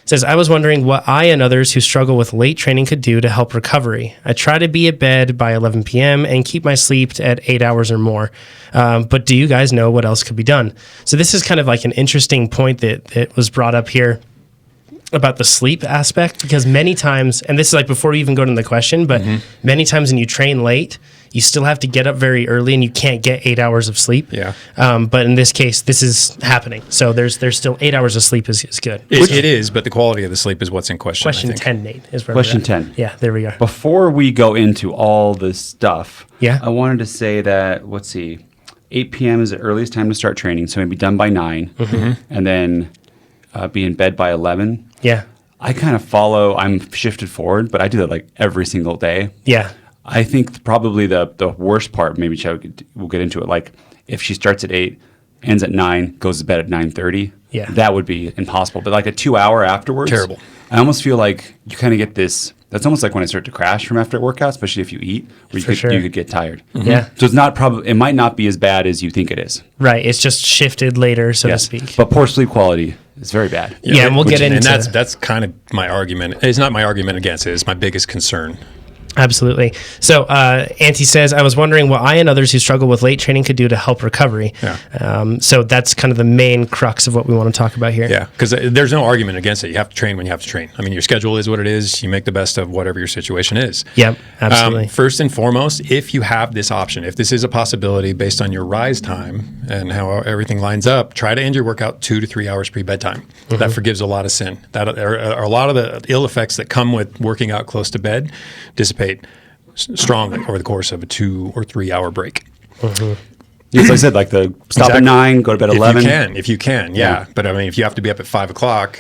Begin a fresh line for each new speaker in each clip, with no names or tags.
says, I was wondering what I and others who struggle with late training could do to help recovery. I try to be at bed by 11 p.m. and keep my sleep at 8 hours or more. But do you guys know what else could be done? So this is kind of like an interesting point that was brought up here about the sleep aspect, because many times, and this is like before we even go to the question, but many times when you train late, you still have to get up very early and you can't get 8 hours of sleep.
Yeah.
But in this case, this is happening. So there's still 8 hours of sleep is good.
It is, but the quality of the sleep is what's in question.
Question 10, Nate, is where
Question
we're at.
10.
Yeah, there we go.
Before we go into all this stuff,
Yeah.
I wanted to say that, let's see, 8 p.m. is the earliest time to start training, so maybe done by 9, and then be in bed by 11.
Yeah.
I kind of follow, I'm shifted forward, but I do that like every single day.
Yeah.
I think probably the worst part, maybe we'll get into it, like if she starts at 8, ends at 9, goes to bed at 9:30,
Yeah.
that would be impossible. But like a 2 hour afterwards,
Terrible.
I almost feel like you kind of get this, that's almost like when I start to crash from after a workout, especially if you eat, where you could get tired.
Yeah.
So it's not it might not be as bad as you think it is.
Right. It's just shifted later, so to speak.
But poor sleep quality is very bad.
Yeah, and we'll get into...
And that's kind of my argument. It's not my argument against it. It's my biggest concern.
Absolutely. So Auntie says, I was wondering what I and others who struggle with late training could do to help recovery.
Yeah.
So that's kind of the main crux of what we want to talk about here.
Yeah, because there's no argument against it. You have to train when you have to train. I mean, your schedule is what it is. You make the best of whatever your situation is.
Yep, absolutely.
First and foremost, if you have this option, if this is a possibility based on your rise time and how everything lines up, try to end your workout 2 to 3 hours pre-bedtime. That forgives a lot of sin. That are a lot of the ill effects that come with working out close to bed dissipate strongly over the course of a 2 or 3 hour break.
Yes, I said, like the stop at 9, go to bed at 11.
If you can, yeah. But I mean, if you have to be up at 5 o'clock,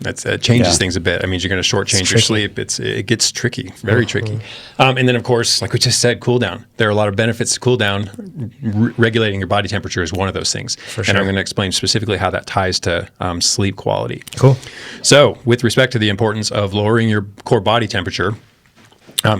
that changes things a bit. I mean, you're going to shortchange your sleep. It gets tricky, very tricky. And then, of course, like we just said, cool down. There are a lot of benefits to cool down. Regulating your body temperature is one of those things.
For sure.
And I'm going to explain specifically how that ties to sleep quality.
Cool.
So, with respect to the importance of lowering your core body temperature,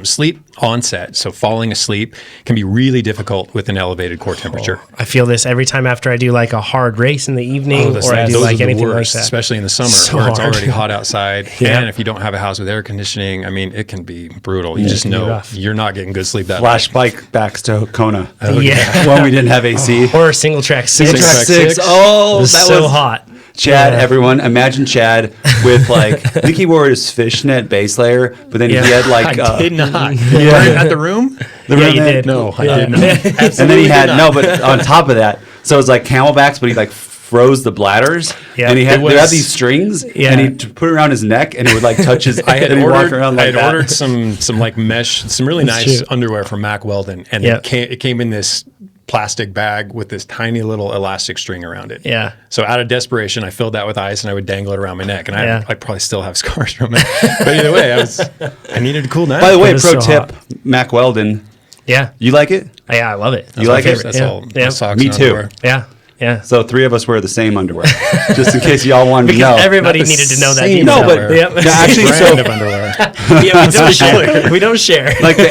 sleep onset, so falling asleep, can be really difficult with an elevated core temperature.
I feel this every time after I do like a hard race in the evening or I do
those
like
are
anything
the worst,
like that.
especially in the summer
So
where it's
hard.
already hot outside.
Yeah.
And if you don't have a house with air conditioning, I mean, it can be brutal. You just know
rough.
you're not getting good sleep that
Flash
night.
bike backs to Kona.
Yeah.
When we didn't have AC.
Or single track six.
Single track six.
Oh,
It was
that
so
was
hot.
Chad,
Yeah.
everyone, imagine Chad with like, I think he wore his fishnet base layer, but then
Yeah.
he had like,
I did not.
Yeah.
At the room?
Yeah, you did.
No, I
Yeah.
did not.
and then he had, no, but on top of that, so it was like camelbacks, but he like froze the bladders,
Yeah.
and he had,
It was-
they had these strings,
Yeah.
and he put it around his neck, and it would like touch his,
I had
and he'd walk
ordered,
around
I
like
had
that.
ordered some like mesh, some really
That's
nice
true.
underwear from Mack Weldon, and
Yeah.
it came in this plastic bag with this tiny little elastic string around it.
Yeah.
So out of desperation, I filled that with ice and I would dangle it around my neck, and
Yeah.
I probably still have scars from it. But either way, I needed to cool down.
By the way,
It was
pro
so
tip,
hot.
Mack Weldon,
Yeah.
you like it?
Yeah, I love it.
You like it?
That's
Yeah.
all.
Yeah.
Socks
Me
and
too.
underwear.
Yeah. Yeah.
So 3 of us wear the same underwear, just in case y'all wanted to know.
Everybody
Not the
needed to know that.
same
detail.
No, but-
underwear.
Yep.
No, actually,
Brand
so
of underwear.
Yeah, we don't share. We don't share.
like the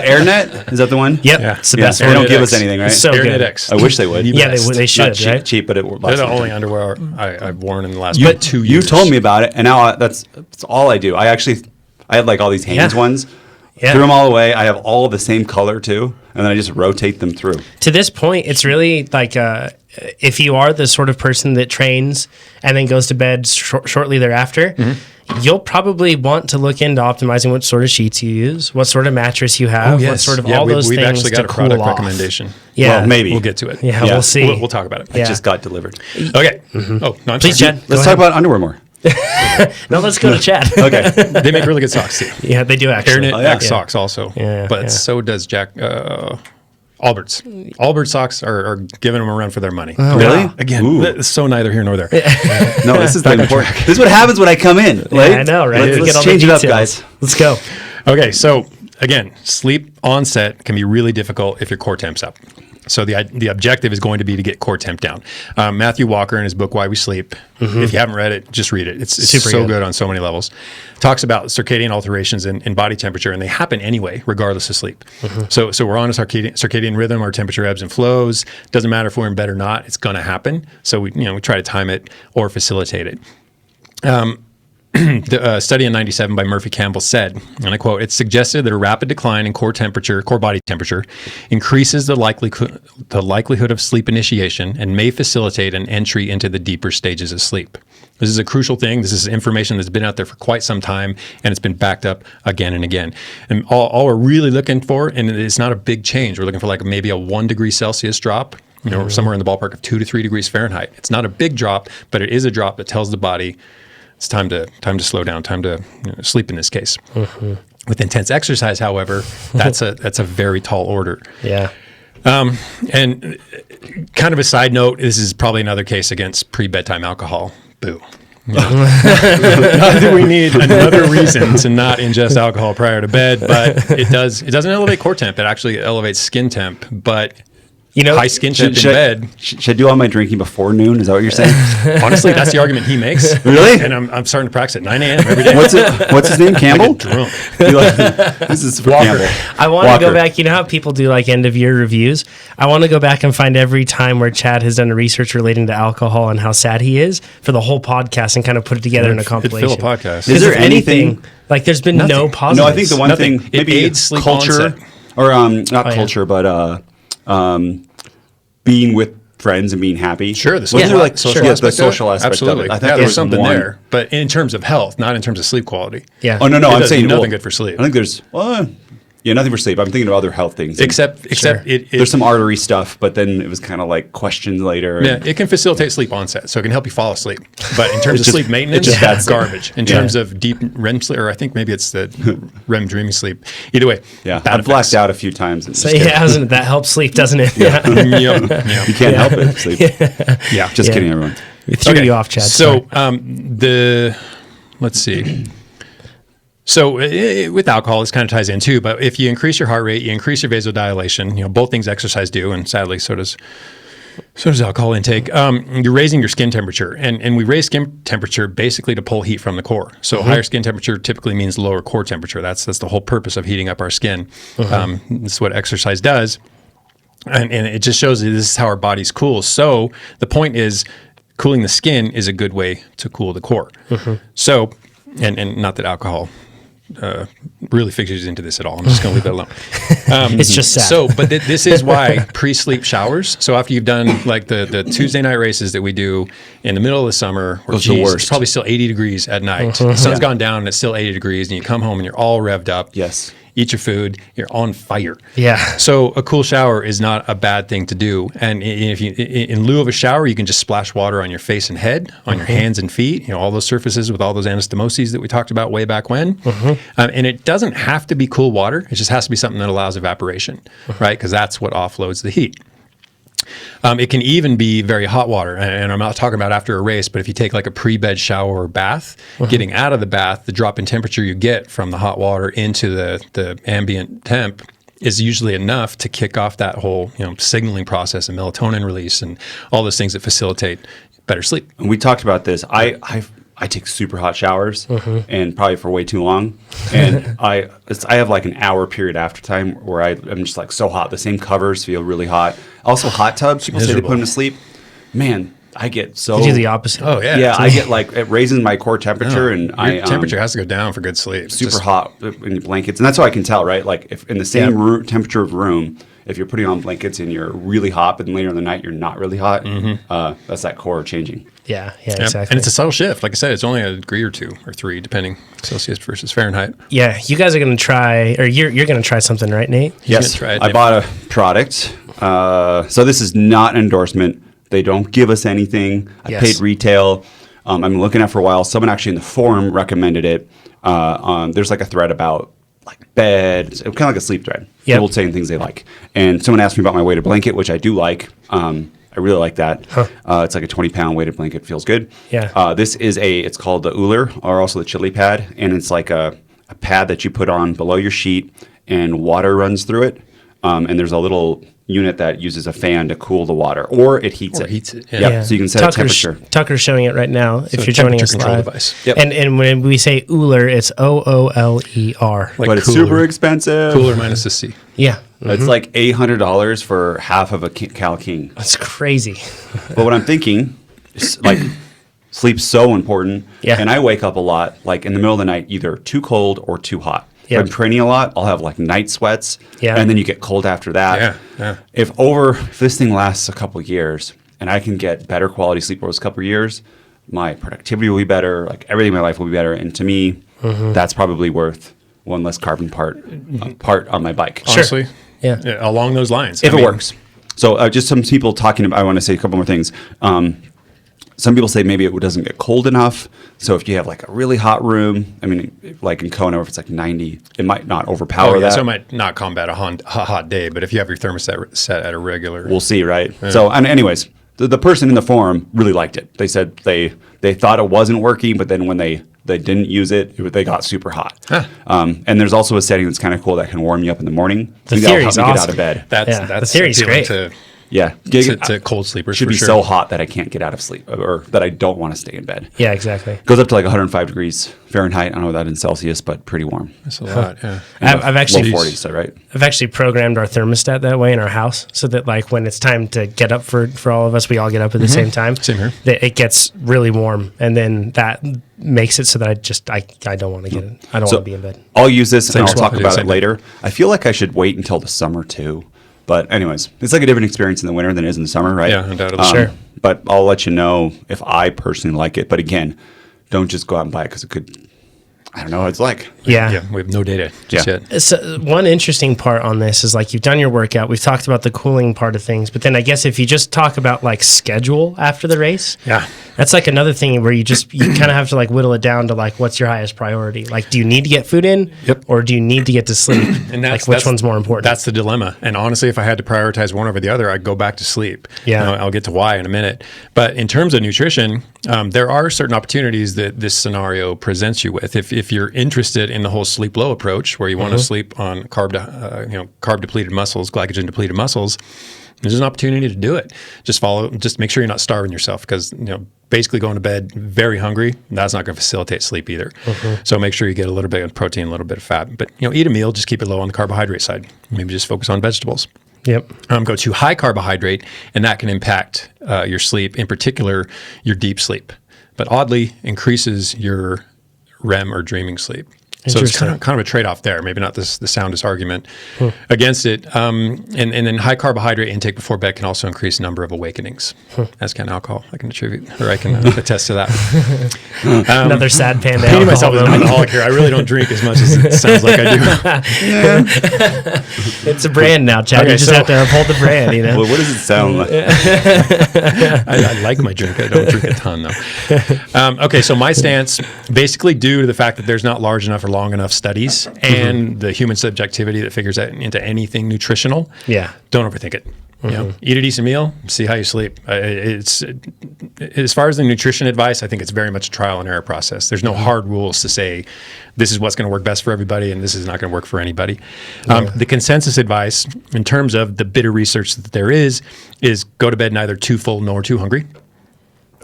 AirNet, is that the one?
Yep.
Yeah.
It's the
Yeah,
best
they
one.
don't give
X.
us anything, right?
So
Airnet
good.
X.
I wish they would.
Yeah,
best.
they should,
Not cheap,
right?
cheap, but it
They're
lasts
the
a long
only
time.
underwear I've worn in the last
But
2
you
years.
told me about it, and now that's all I do. I had like all these Hanes
Yeah.
ones.
Yeah.
Threw them all away. I have all the same color too, and then I just rotate them through.
To this point, it's really like if you are the sort of person that trains and then goes to bed shortly thereafter, you'll probably want to look into optimizing what sort of sheets you use, what sort of mattress you have, what sort of all those
we've
things
actually got
to
a
cool
product
off.
recommendation.
Yeah,
Well, maybe
We'll get to it.
Yeah,
Yeah.
we'll see.
We'll talk about it.
Yeah.
It just got delivered.
Okay. Oh, no, I'm
Please,
sorry.
Chad.
Let's
Go
talk
ahead.
about underwear more.
No, let's go to Chad.
Okay.
They make really good socks too.
Yeah, they do actually.
AirNet
yeah.
X socks also.
Yeah,
but
yeah.
so does Albert's. Albert socks are giving them a run for their money.
Really?
Again,
Ooh.
it's so neither here nor there.
No, this is the important. This is what happens when I come in. Like,
I know, right?
Let's,
We get all
let's
the
change it up,
details.
guys.
Let's go.
Okay, so again, sleep onset can be really difficult if your core temp's up. So the objective is going to be to get core temp down. Matthew Walker in his book Why We Sleep, if you haven't read it, just read it. It's
Super
so
good.
good on so many levels. Talks about circadian alterations in body temperature, and they happen anyway, regardless of sleep. So we're on a circadian rhythm. Our temperature ebbs and flows. Doesn't matter if we're in bed or not. It's going to happen. So we try to time it or facilitate it. the study in 97 by Murphy Campbell said, and I quote, "It's suggested that a rapid decline in core body temperature, increases the likelihood of sleep initiation and may facilitate an entry into the deeper stages of sleep." This is a crucial thing. This is information that's been out there for quite some time, and it's been backed up again and again. And all we're really looking for, and it's not a big change, we're looking for like maybe a 1 degree Celsius drop, somewhere in the ballpark of 2 to 3 degrees Fahrenheit. It's not a big drop, but it is a drop that tells the body it's time to slow down, time to sleep in this case. With intense exercise, however, that's a very tall order.
Yeah.
And kind of a side note, this is probably another case against pre-bedtime alcohol. Boo. Not that we need another reason to not ingest alcohol prior to bed, but it doesn't elevate core temp. It actually elevates skin temp, but high skin temp in bed.
Should I do all my drinking before noon? Is that what you're saying?
Honestly, that's the argument he makes.
Really?
And I'm starting to practice at 9 a.m. every day.
What's his name? Campbell?
Drunk.
This is for Campbell.
I want to go back. You know how people do like end of year reviews? I want to go back and find every time where Chad has done a research relating to alcohol and how sad he is for the whole podcast and kind of put it together in a compilation.
It'd fill a podcast.
Is there anything
like there's been no positives?
No, I think the one thing maybe
aids sleep
culture
onset.
or culture, but being with friends and being happy.
Sure, the
social,
social aspect.
The social aspect.
Absolutely.
Of it. I
think there's something
one.
there, but in terms of health, not in terms of sleep quality.
Yeah.
Oh no, I'm saying
nothing good for sleep.
I think there's nothing for sleep. I'm thinking of other health things.
Except
there's some artery stuff, but then it was kind of like questions later.
Yeah, it can facilitate sleep onset, so it can help you fall asleep. But in terms of sleep maintenance,
that's
garbage. In terms of deep REM sleep, or I think maybe it's the REM dreaming sleep. Either way,
I've blacked out a few times.
That helps sleep, doesn't it?
Yeah.
You can't help it. Sleep.
Yeah.
Just kidding, everyone.
We threw you off, Chad.
So let's see. So with alcohol, this kind of ties in too. But if you increase your heart rate, you increase your vasodilation. Both things exercise do, and sadly, so does alcohol intake. You're raising your skin temperature, and we raise skin temperature basically to pull heat from the core. So higher skin temperature typically means lower core temperature. That's the whole purpose of heating up our skin. That's what exercise does, and it just shows that this is how our bodies cool. So the point is, cooling the skin is a good way to cool the core. So, and not that alcohol really figures into this at all. I'm just going to leave it alone.
It's just sad.
So, but this is why pre-sleep showers. So after you've done like the Tuesday night races that we do in the middle of the summer, where it's probably still 80 degrees at night. The sun's gone down and it's still 80 degrees, and you come home and you're all revved up.
Yes.
Eat your food, you're on fire.
Yeah.
So a cool shower is not a bad thing to do. And if you, in lieu of a shower, you can just splash water on your face and head, on your hands and feet, all those surfaces with all those anastomoses that we talked about way back when. And it doesn't have to be cool water. It just has to be something that allows evaporation, right? Because that's what offloads the heat. It can even be very hot water, and I'm not talking about after a race, but if you take like a pre-bed shower or bath, getting out of the bath, the drop in temperature you get from the hot water into the ambient temp is usually enough to kick off that whole signaling process and melatonin release and all those things that facilitate better sleep.
And we talked about this. I take super hot showers and probably for way too long. And I have like an hour period after time where I'm just like so hot. The same covers feel really hot. Also hot tubs, people say they put them to sleep. Man, I get so...
You do the opposite.
Oh, yeah.
Yeah, I get like, it raises my core temperature and
Your temperature has to go down for good sleep.
Super hot in blankets. And that's how I can tell, right? Like if in the same temperature of room, if you're putting on blankets and you're really hot, but then later in the night you're not really hot, that's that core changing.
Yeah, exactly.
And it's a subtle shift. Like I said, it's only a degree or 2 or 3, depending Celsius versus Fahrenheit.
Yeah, you guys are going to try, or you're going to try something, right, Nate?
Yes,
try it,
I bought a product. So this is not an endorsement. They don't give us anything. I paid retail. I've been looking at it for a while. Someone actually in the forum recommended it. There's like a thread about like bed, kind of like a sleep thread. People saying things they like. And someone asked me about my weighted blanket, which I do like. I really like that. It's like a 20-pound weighted blanket. Feels good.
Yeah.
This is it's called the Uller, or also the Chili Pad. And it's like a pad that you put on below your sheet and water runs through it. And there's a little unit that uses a fan to cool the water, or it heats it.
Yeah.
So you can set a temperature.
Tucker's showing it right now if you're joining us live.
Device.
Yep. And when we say Uller, it's OOLER.
Like
but it's super expensive.
Cooler minus a C.
Yeah.
It's like $800 for half of a Cal King.
That's crazy.
But what I'm thinking is like Sleep's so important.
Yeah.
And I wake up a lot, like in the middle of the night, either too cold or too hot.
Yeah.
If I'm training a lot, I'll have like night sweats.
Yeah.
And then you get cold after that.
Yeah.
If this thing lasts a couple years and I can get better quality sleep over those couple of years, my productivity will be better, like everything in my life will be better. And to me, that's probably worth one less carbon part on my bike.
Honestly,
Yeah.
along those lines.
If it works. So just some people talking about, I want to say a couple more things. Some people say maybe it doesn't get cold enough. So if you have like a really hot room, I mean, like in Kona, if it's like 90, it might not overpower that.
So it might not combat a hot day, but if you have your thermostat set at a regular...
We'll see, right? Yeah. So, and anyways, the person in the forum really liked it. They said they thought it wasn't working, but then when they didn't use it, they got super hot. Huh. And there's also a setting that's kind of cool that can warm you up in the morning.
The theory's awesome.
Get out of bed.
That's
the theory's great.
To cold sleepers.
Should be so hot that I can't get out of sleep, or that I don't want to stay in bed.
Yeah, exactly.
Goes up to like 105 degrees Fahrenheit. I don't know that in Celsius, but pretty warm.
That's a lot. Yeah.
I've actually
low 40s, so right.
I've actually programmed our thermostat that way in our house, so that like when it's time to get up for all of us, we all get up at the same time.
Same here.
That it gets really warm, and then that makes it so that I don't want to get it. I don't want to be in bed.
I'll use this and I'll talk about it
thing.
later. I feel like I should wait until the summer too. But anyways, it's like a different experience in the winter than it is in the summer, right?
Yeah, undoubtedly.
Sure.
But I'll let you know if I personally like it. But again, don't just go out and buy it because it could, I don't know what it's like.
Yeah.
We have no data just yet.
So one interesting part on this is like you've done your workout. We've talked about the cooling part of things, but then I guess if you just talk about like schedule after the race, that's like another thing where you kind of have to like whittle it down to like what's your highest priority. Like, do you need to get food in, or do you need to get to sleep? And that's like which one's more important?
That's the dilemma. And honestly, if I had to prioritize one over the other, I'd go back to sleep.
Yeah,
I'll get to why in a minute. But in terms of nutrition, there are certain opportunities that this scenario presents you with. If you're interested in the whole sleep low approach, where you want to sleep on carb depleted muscles, glycogen depleted muscles, there's an opportunity to do it. Just make sure you're not starving yourself, because basically going to bed very hungry, that's not going to facilitate sleep either. So make sure you get a little bit of protein, a little bit of fat, but eat a meal, just keep it low on the carbohydrate side. Maybe just focus on vegetables.
Yep.
Go too high carbohydrate, and that can impact your sleep, in particular your deep sleep, but oddly increases your REM or dreaming sleep. So it's kind of a trade-off there. Maybe not the soundest argument against it. And then high carbohydrate intake before bed can also increase the number of awakenings. As can alcohol. I can attribute, or I can attest to that.
Another sad panda.
Painting myself as an alcoholic here. I really don't drink as much as it sounds like I do.
It's a brand now, Chad. You just have to uphold the brand.
Well, what does it sound like?
I like my drink. I don't drink a ton though. Okay, so my stance, basically due to the fact that there's not large enough or long enough studies and the human subjectivity that figures that into anything nutritional, don't overthink it. Eat a decent meal, see how you sleep. It's as far as the nutrition advice, I think it's very much a trial and error process. There's no hard rules to say this is what's going to work best for everybody and this is not going to work for anybody. The consensus advice in terms of the bit of research that there is go to bed neither too full nor too hungry.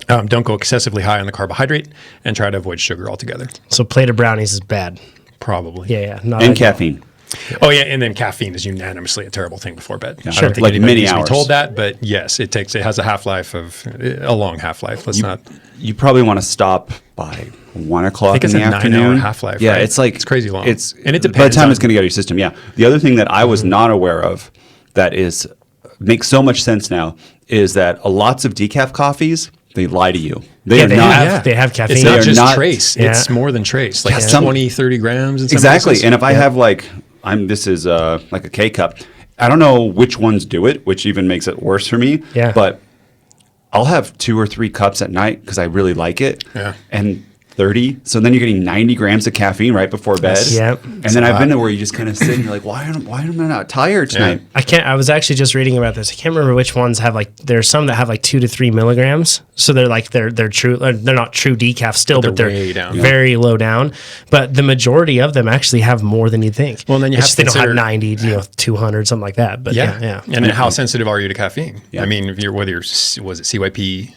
Don't go excessively high on the carbohydrate, and try to avoid sugar altogether.
So plate of brownies is bad.
Probably.
Yeah.
And caffeine.
Oh yeah, and then caffeine is unanimously a terrible thing before bed.
Yeah,
I don't think
like
anybody
many
needs to be
hours.
told that, but yes, it has a half-life of a long half-life.
You probably want to stop by 1 o'clock in the afternoon.
9-hour half-life.
Yeah,
right?
it's
crazy long.
And it
depends
by the time it's going to go to your system. Yeah. The other thing that I was not aware of that makes so much sense now is that lots of decaf coffees, they lie to you. They
have caffeine.
It's not just trace.
Yeah.
It's more than trace. Like 20, 30 grams. In some
exactly.
cases.
And if I have this is like a K cup. I don't know which ones do it, which even makes it worse for me.
Yeah.
But I'll have 2 or 3 cups at night because I really like it.
Yeah.
And 30. So then you're getting 90 grams of caffeine right before bed.
Yep.
And then I've been to where you just kind of sit and you're like, why am I not tired tonight?
I was actually just reading about this. I can't remember which ones have there's some that have 2 to 3 milligrams. So they're they're true. They're not true decaf still, but they're
way down.
very low down. But the majority of them actually have more than you'd think.
Well, and then you have to
they don't
consider,
have 90, 200, something like that. But yeah.
And then how sensitive are you to caffeine?
Yeah.
I mean, was it CYP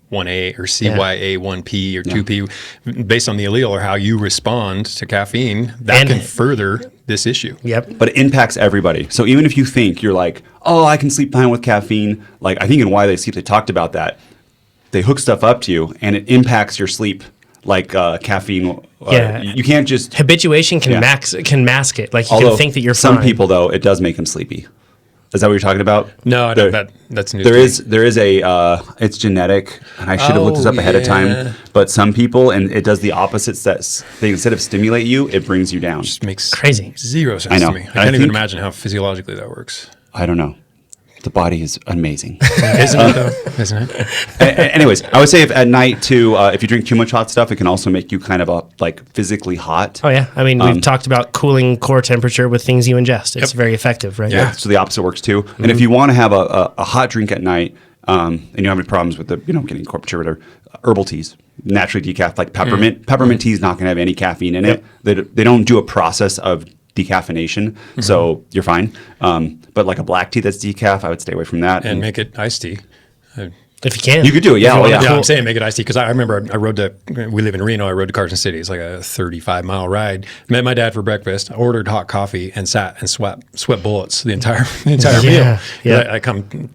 1A or CYA 1P or 2P, based on the allele or how you respond to caffeine, that can further this issue.
Yep.
But it impacts everybody. So even if you think you're like, oh, I can sleep fine with caffeine, like I think in Why They Sleep, they talked about that. they hook stuff up to you, and it impacts your sleep. Like caffeine, you can't just
habituation can mask it. Like you
Although
can think that you're
some
fine.
people though, it does make them sleepy. Is that what you're talking about?
No, that's new.
There is a it's genetic, and I should have looked this up ahead of time. But some people, and it does the opposite. Instead of stimulate you, it brings you down.
Just makes
crazy
zero sense
I know.
to me. I can't even imagine how physiologically that works.
I don't know. The body is amazing.
Isn't it though? Isn't it?
Anyways, I would say if at night too, if you drink too much hot stuff, it can also make you kind of like physically hot.
Oh yeah, I mean we've talked about cooling core temperature with things you ingest. It's very effective, right?
Yeah. So the opposite works too. And if you want to have a hot drink at night, and you don't have any problems with getting core temperature, or herbal teas, naturally decaf, like peppermint. Peppermint tea is not going to have any caffeine in it. They don't do a process of decaffeination, so you're fine. But like a black tea that's decaf, I would stay away from that.
And make it iced tea.
If you can.
You could do it, yeah.
Yeah, I'm saying make it iced tea because I remember we live in Reno, I rode to Carson City. It's like a 35-mile ride. Met my dad for breakfast, ordered hot coffee, and sat and sweat bullets the entire meal.
Yeah.
I come,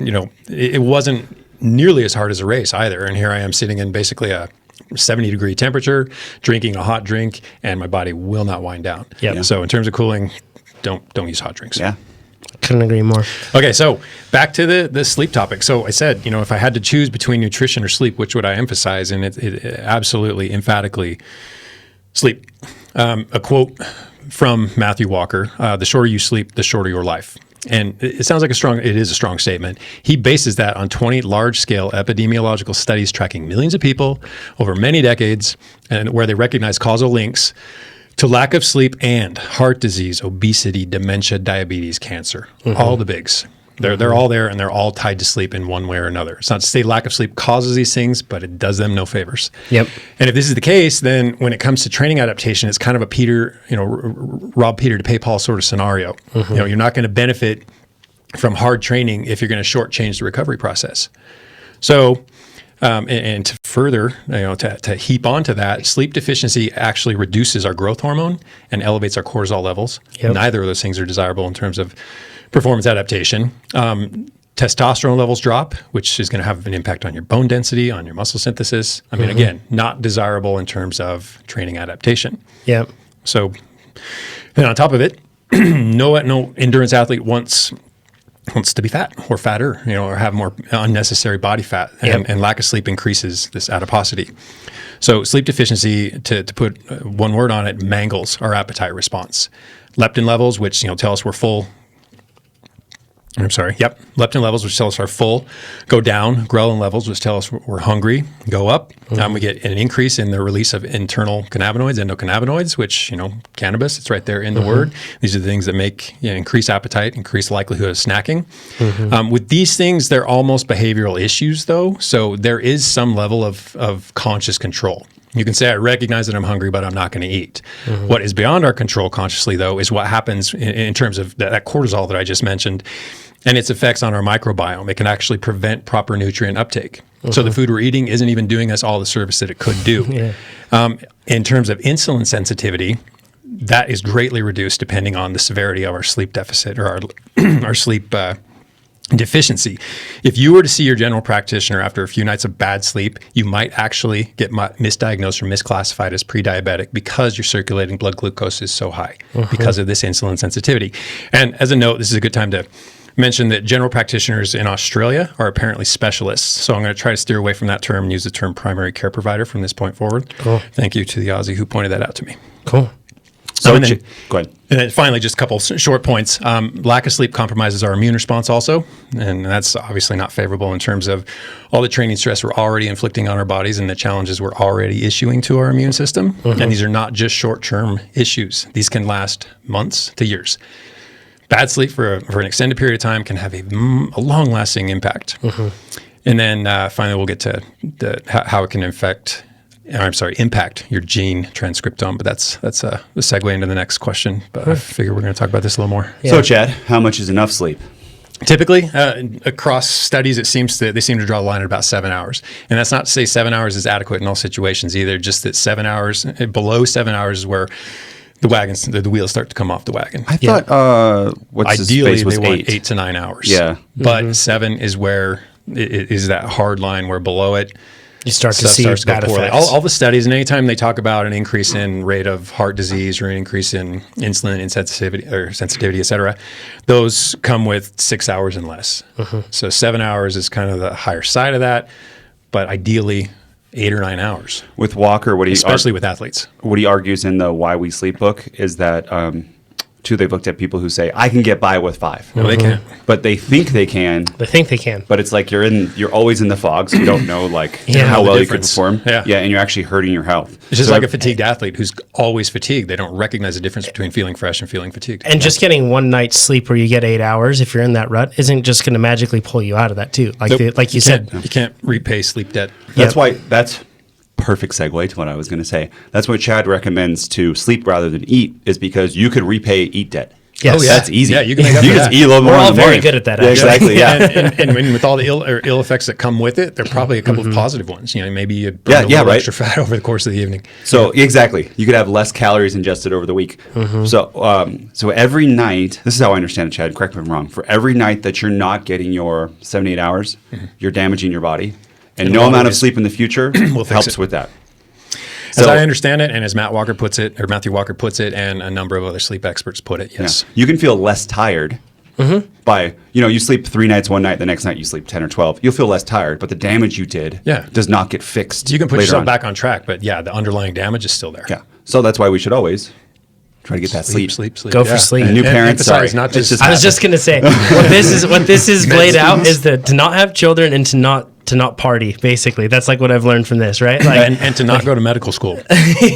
it wasn't nearly as hard as a race either. And here I am sitting in basically a 70-degree temperature, drinking a hot drink, and my body will not wind down.
Yep.
So in terms of cooling, don't use hot drinks.
Yeah.
Couldn't agree more.
Okay, so back to the sleep topic. So I said, if I had to choose between nutrition or sleep, which would I emphasize? And it absolutely, emphatically, sleep. A quote from Matthew Walker, the shorter you sleep, the shorter your life. And it sounds like it is a strong statement. He bases that on 20 large-scale epidemiological studies tracking millions of people over many decades, and where they recognize causal links to lack of sleep and heart disease, obesity, dementia, diabetes, cancer, all the bigs. They're all there, and they're all tied to sleep in one way or another. It's not to say lack of sleep causes these things, but it does them no favors.
Yep.
And if this is the case, then when it comes to training adaptation, it's kind of a rob Peter to pay Paul sort of scenario. You're not going to benefit from hard training if you're going to shortchange the recovery process. So, and to further, to heap onto that, sleep deficiency actually reduces our growth hormone and elevates our cortisol levels.
Yep.
Neither of those things are desirable in terms of performance adaptation. Testosterone levels drop, which is going to have an impact on your bone density, on your muscle synthesis. I mean, again, not desirable in terms of training adaptation.
Yeah.
So, and on top of it, no endurance athlete wants to be fat or fatter, or have more unnecessary body fat, and lack of sleep increases this adiposity. So sleep deficiency, to put one word on it, mangles our appetite response. Leptin levels, which tell us we're full. Leptin levels, which tell us we're full, go down. Ghrelin levels, which tell us we're hungry, go up. We get an increase in the release of internal cannabinoids, endocannabinoids, which, cannabis, it's right there in the word. These are the things that make increase appetite, increase likelihood of snacking. With these things, they're almost behavioral issues, though. So there is some level of conscious control. You can say, I recognize that I'm hungry, but I'm not going to eat. What is beyond our control consciously, though, is what happens in terms of that cortisol that I just mentioned and its effects on our microbiome. It can actually prevent proper nutrient uptake. So the food we're eating isn't even doing us all the service that it could do. In terms of insulin sensitivity, that is greatly reduced depending on the severity of our sleep deficit or our sleep deficiency. If you were to see your general practitioner after a few nights of bad sleep, you might actually get misdiagnosed or misclassified as pre-diabetic because your circulating blood glucose is so high because of this insulin sensitivity. And as a note, this is a good time to mention that general practitioners in Australia are apparently specialists. So I'm going to try to steer away from that term and use the term primary care provider from this point forward.
Cool.
Thank you to the Aussie who pointed that out to me.
Cool.
So
go ahead. And then finally, just a couple short points. Lack of sleep compromises our immune response also, and that's obviously not favorable in terms of all the training stress we're already inflicting on our bodies and the challenges we're already issuing to our immune system. And these are not just short-term issues. These can last months to years. Bad sleep for an extended period of time can have a long-lasting impact. And then finally, we'll get to how it can impact your gene transcriptome. But that's the segue into the next question. But I figure we're going to talk about this a little more.
So, Chad, how much is enough sleep?
Typically, across studies, they seem to draw the line at about 7 hours. And that's not to say 7 hours is adequate in all situations either. Just that 7 hours, below 7 hours is where the wheels start to come off the wagon.
I thought
ideally
was
they want
8.
8 to 9 hours.
Yeah.
But 7 is where it is that hard line where below it,
You start to
stuff
see
starts to go
bad
poorly.
effects.
All the studies, and anytime they talk about an increase in rate of heart disease or an increase in insulin sensitivity, et cetera, those come with 6 hours and less. So 7 hours is kind of the higher side of that, but ideally 8 or 9 hours.
With Walker,
especially with athletes.
What he argues in the Why We Sleep book is that they've looked at people who say, I can get by with 5.
No, they can't.
But they think they can.
They think they can.
But it's like you're always in the fog, so you don't know
Yeah.
how
The
well you can
difference.
perform.
Yeah.
And you're actually hurting your health.
It's just like a fatigued athlete who's always fatigued. They don't recognize the difference between feeling fresh and feeling fatigued.
And just getting one night's sleep where you get 8 hours, if you're in that rut, isn't just going to magically pull you out of that too. Like
Nope.
like you said.
You can't repay sleep debt.
That's why that's perfect segue to what I was going to say. That's why Chad recommends to sleep rather than eat, is because you could repay eat debt.
Yes.
Oh, yeah. That's easy.
Yeah, you can make up
you
for
just
that.
eat a little more
We're
in
all
the
very
morning.
good at that,
Yeah,
actually.
exactly. Yeah.
and with all the ill effects that come with it, there are probably a couple of positive ones. Maybe you burn a little
right.
extra fat over the course of the evening.
So exactly, you could have less calories ingested over the week. So every night, this is how I understand it, Chad. Correct me if I'm wrong. For every night that you're not getting your 7 8 hours, you're damaging your body, and
In a
no
lot of
amount of
ways.
sleep in the future
Will fix
helps
it.
with that.
As I understand it, and as Matthew Walker puts it, and a number of other sleep experts put it, yes.
You can feel less tired by, you sleep 3 nights one night, the next night you sleep 10 or 12. You'll feel less tired, but the damage you did does not get fixed.
You can put
later
yourself
on.
back on track, but yeah, the underlying damage is still there.
Yeah. So that's why we should always try to get that sleep.
Go for sleep.
And new parents,
emphasize
sorry.
not
It's
just.
I was just going to say what this is laid out is that to not have children and to not party, basically. That's like what I've learned from this, right? Like,
and to not go to medical school.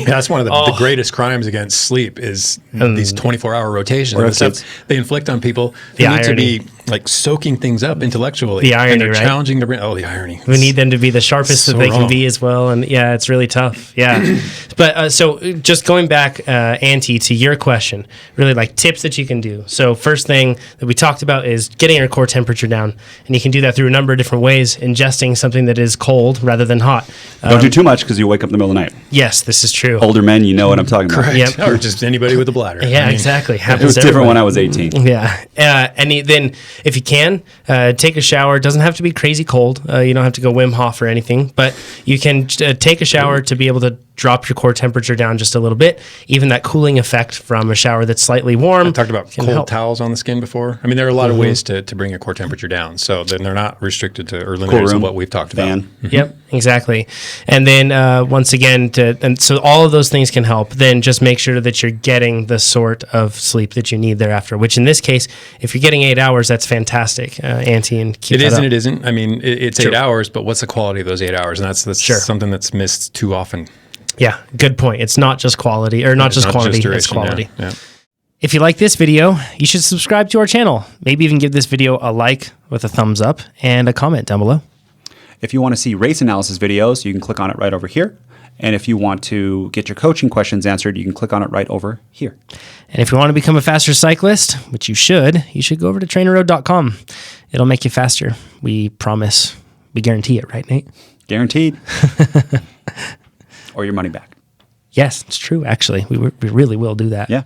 That's one of the greatest crimes against sleep is these 24-hour rotations.
Or
And the
kids.
stuff they inflict on people who
The
need to
irony.
be like soaking things up intellectually.
The irony,
and they're
right?
challenging the brain. Oh, the irony.
we need them to be the sharpest that
So
they can
wrong.
be as well. And yeah, it's really tough. Yeah. But so just going back, Auntie, to your question, really like tips that you can do. So first thing that we talked about is getting your core temperature down. And you can do that through a number of different ways, ingesting something that is cold rather than hot.
Don't do too much because you wake up in the middle of the night.
Yes, this is true.
Older men, you know what I'm talking about.
Correct.
Yep.
Or just anybody with a bladder.
Yeah,
I mean,
exactly.
It
Happens
was
to
different when
everybody.
I was 18.
Yeah. Then if you can, take a shower. It doesn't have to be crazy cold. You don't have to go Wim Hof or anything, but you can take a shower to be able to drop your core temperature down just a little bit. Even that cooling effect from a shower that's slightly warm.
I talked about
can
cold
help.
towels on the skin before. I mean, there are a lot of ways to bring a core temperature down. So then they're not restricted to or limited to
room,
what we've talked
fan.
about.
Yep, exactly. And then once again, and so all of those things can help. Then just make sure that you're getting the sort of sleep that you need thereafter. Which in this case, if you're getting 8 hours, that's fantastic, Auntie. And keep
It
that
is and
up.
it isn't. I mean, it's
True.
8 hours, but what's the quality of those 8 hours? And that's
Sure.
something that's missed too often.
Yeah, good point. It's not just quality, or not just quantity, it's
duration,
quality.
Yeah.
If you like this video, you should subscribe to our channel. Maybe even give this video a like with a thumbs up and a comment down below.
If you want to see race analysis videos, you can click on it right over here. And if you want to get your coaching questions answered, you can click on it right over here.
And if you want to become a faster cyclist, which you should go over to TrainerRoad.com. It'll make you faster. We promise. We guarantee it, right, Nate?
Guaranteed. Or your money back.
Yes, it's true, actually. We really will do that.
Yeah.